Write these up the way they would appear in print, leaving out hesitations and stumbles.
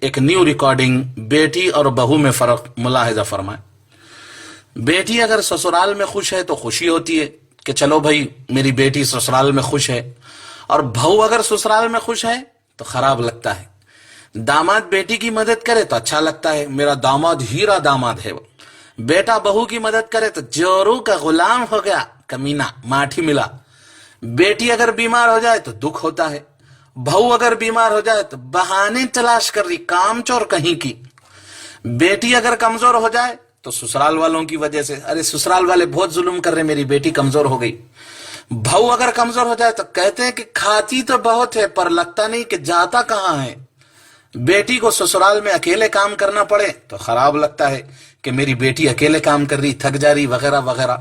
ایک new recording بیٹی اور بہو میں فرق ملاحظہ فرمائیں۔ بیٹی اگر سسرال میں خوش ہے تو خوشی ہوتی ہے کہ چلو بھائی میری بیٹی سسرال میں خوش ہے، اور بہو اگر سسرال میں خوش ہے تو خراب لگتا ہے۔ داماد بیٹی کی مدد کرے تو اچھا لگتا ہے، میرا داماد ہیرا داماد ہے وہ۔ بیٹا بہو کی مدد کرے تو جورو کا غلام ہو گیا، کمینہ ماٹھی ملا۔ بیٹی اگر بیمار ہو جائے تو دکھ ہوتا ہے، بہو اگر بیمار ہو جائے تو بہانے تلاش کر رہی، کام چور کہیں کی۔ بیٹی اگر کمزور ہو جائے تو سسرال والوں کی وجہ سے، ارے سسرال والے بہت ظلم کر رہے، میری بیٹی کمزور ہو گئی۔ بہو اگر کمزور ہو جائے تو کہتے ہیں کہ کھاتی تو بہت ہے پر لگتا نہیں کہ جاتا کہاں ہے۔ بیٹی کو سسرال میں اکیلے کام کرنا پڑے تو خراب لگتا ہے کہ میری بیٹی اکیلے کام کر رہی، تھک جا رہی وغیرہ وغیرہ۔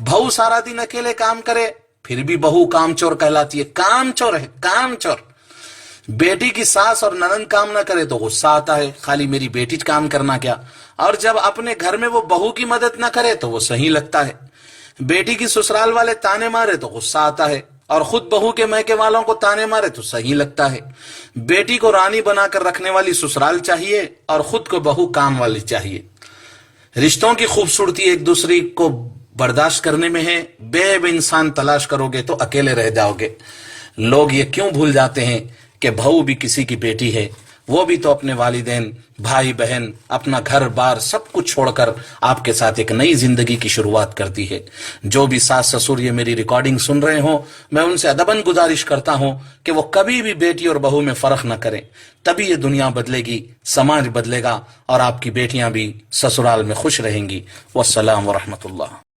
بہو سارا دن اکیلے کام کرے پھر بھی بہو کام چور کہلاتی ہے، کام چور ہے، کام چور۔ بیٹی کی ساس اور ننند کام نہ کرے تو غصہ آتا ہے، خالی میری بیٹی کام کرنا کیا، اور جب اپنے گھر میں وہ بہو کی مدد نہ کرے تو وہ صحیح لگتا ہے۔ بیٹی کی سسرال والے تانے مارے تو غصہ آتا ہے، اور خود بہو کے میکے والوں کو تانے مارے تو صحیح لگتا ہے۔ بیٹی کو رانی بنا کر رکھنے والی سسرال چاہیے، اور خود کو بہو کام والی چاہیے۔ رشتوں کی خوبصورتی ایک دوسرے کو برداشت کرنے میں ہے، بے عیب انسان تلاش کرو گے تو اکیلے رہ جاؤ گے۔ لوگ یہ کیوں بھول جاتے ہیں کہ بہو بھی کسی کی بیٹی ہے، وہ بھی تو اپنے والدین، بھائی بہن، اپنا گھر بار سب کچھ چھوڑ کر آپ کے ساتھ ایک نئی زندگی کی شروعات کرتی ہے۔ جو بھی ساس سسر یہ میری ریکارڈنگ سن رہے ہوں، میں ان سے ادباً گزارش کرتا ہوں کہ وہ کبھی بھی بیٹی اور بہو میں فرق نہ کریں، تبھی یہ دنیا بدلے گی، سماج بدلے گا، اور آپ کی بیٹیاں بھی سسرال میں خوش رہیں گی۔ والسلام ورحمۃ اللہ۔